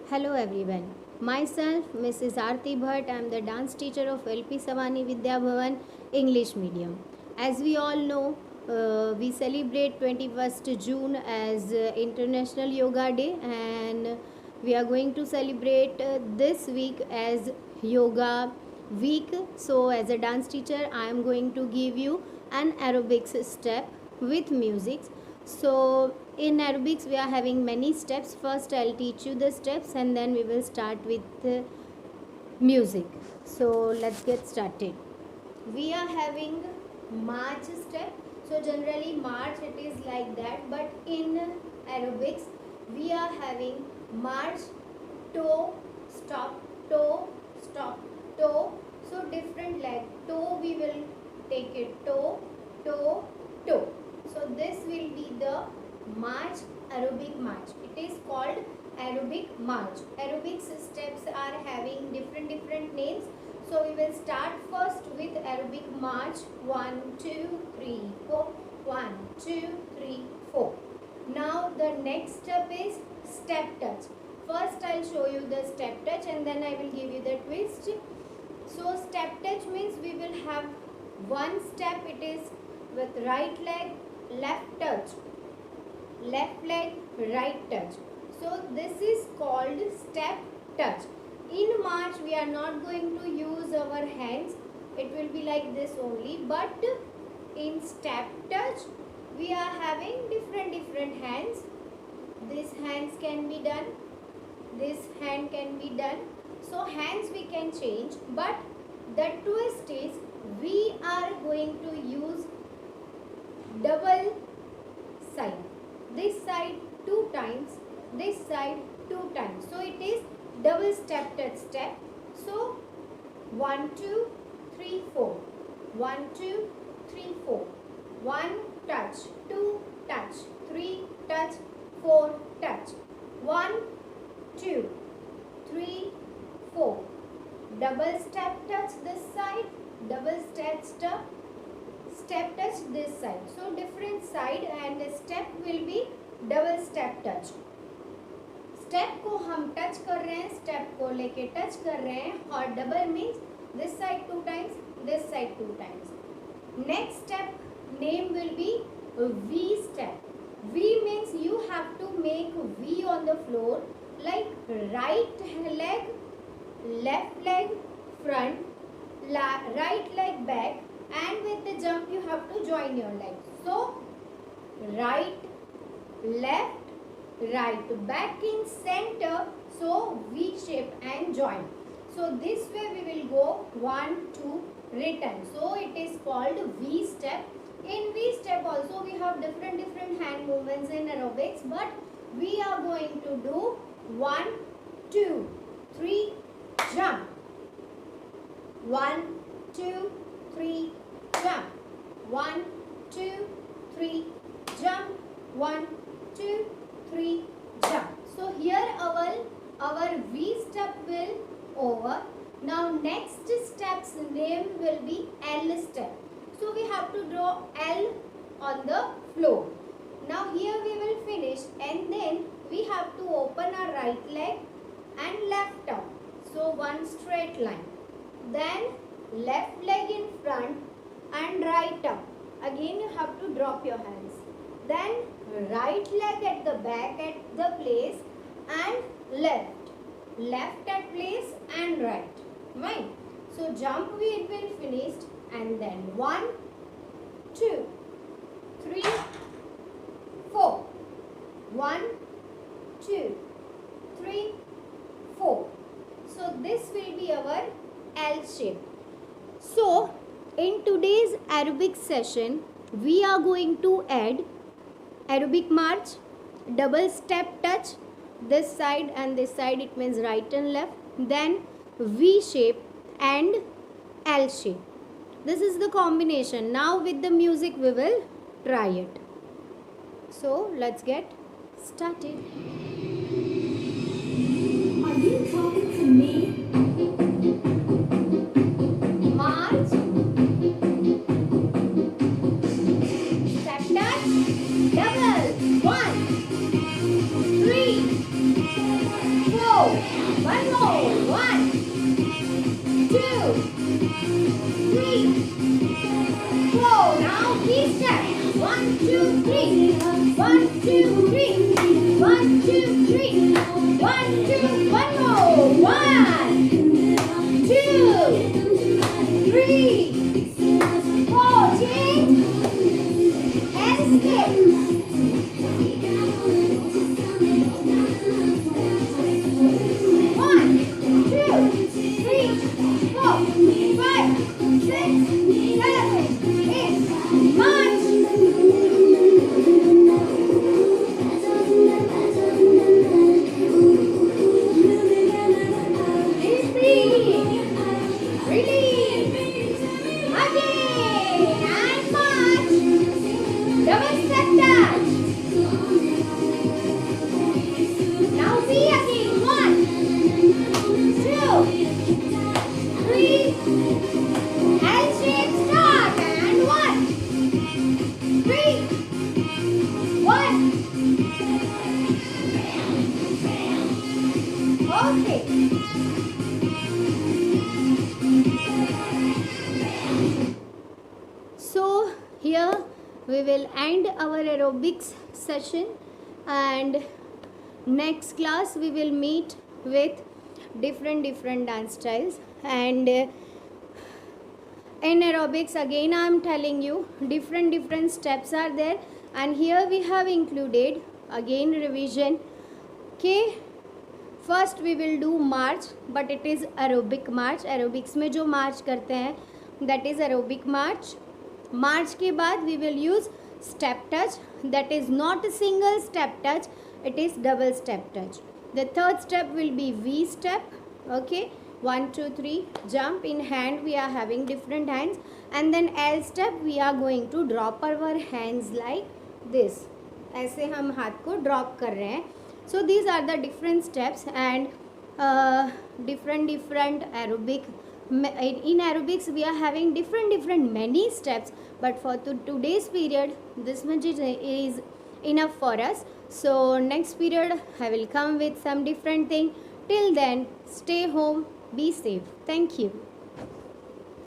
Hello everyone. Myself, Mrs. Aarti Bhatt. I am the dance teacher of LP Savani Vidya Bhavan English Medium. As we all know, we celebrate 21st June as International Yoga Day, and we are going to celebrate this week as Yoga Week. So, as a dance teacher, I am going to give you an aerobics step with music. So in aerobics we are having many steps. First I'll teach you the steps and then we will start with music. So let's get started. We are having march step. So generally march it is like that, but in aerobics we are having march, toe, stop, toe, stop, toe. So different leg. Toe we will take it toe, toe, toe. So this will be the march, aerobic march. It is called aerobic march. Aerobics steps are having different names. So we will start first with aerobic march. 1, 2, 3, 4. 1, 2, 3, 4. Now the next step is step touch. First I'll show you the step touch and then I will give you the twist. So step touch means we will have one step. It is with right leg, left touch, left leg, right touch. So this is called step touch. In march we are not going to use our hands. It will be like this only. But in step touch we are having different hands. These hands can be done. This hand can be done. So hands we can change. But the twist is we are going to use double side. This side 2 times, this side 2 times. So it is double step touch step. So 1, 2, 3, 4. 1, 2, 3, 4. 1 touch, 2 touch, 3 touch, 4 touch. 1, 2, 3, 4. Double step touch this side, double step touch this side. So different side and step will be double step touch. Step को हम touch कर रहे हैं, step को लेके touch कर रहे हैं और double means this side 2 times, this side 2 times. Next step name will be V step. V means you have to make V on the floor like right leg, left leg front, right leg back, and with the jump you have to join your legs. So right, left, right, back in center. So V shape and join. So this way we will go 1, 2, return. So it is called V step. In V step also we have different hand movements in aerobics, but we are going to do 1, 2, 3, jump. 1, 2, 3, jump. 1, 2, 3, jump. 1, 2, 3, jump. So here our V step will over. Now next step's name will be L step. So we have to draw L on the floor. Now here we will finish and then we have to open our right leg and left arm. So one straight line. Then left leg in front and right arm. Again you have to drop your hands. Then right leg at the back at the place and left. Left at place and right. Right. So jump we will finish and then 1, 2, 3, 4. 1, 2, 3, 4. So this will be our L shape. So in today's aerobic session we are going to add aerobic march, double step touch, this side and this side, it means right and left, then V shape and L shape. This is the combination. Now with the music we will try it. So let's get started. Are you talking to me? March, step touch, double, 1, 3, 4, One more. 1, 2, 3, 4. Now three steps. 1, 2, 3. 1, 2, 3. 1, 2, 3. 1, 2. One more. 1, 2, 3, 4. Change and skip. 1, 2, 3, 4, 5, 6, 7, 8. March. Release. Again. And march. Double step touch. Now B again. 1, 2, 3. L shape start. And 1, 3, 1. Okay. So here we will end our aerobics session, and next class we will meet with different dance styles. And in aerobics, again I am telling you, different steps are there, and here we have included again revision. Okay, first we will do march, but it is aerobic march. Aerobics में जो मार्च करते हैं that is aerobic march. March के बाद we will use step touch, that is not single step touch, it is double step touch. The third step will be V step. Okay, 1 2 3 jump. In hand we are having different hands, and then L step we are going to drop our hands like this. ऐसे हम हाथ को drop कर रहे हैं. So these are the different steps, and different aerobic. In aerobics we are having different many steps, but for today's period this much is enough for us. So next period I will come with some different thing. Till then, stay home, be safe. Thank you.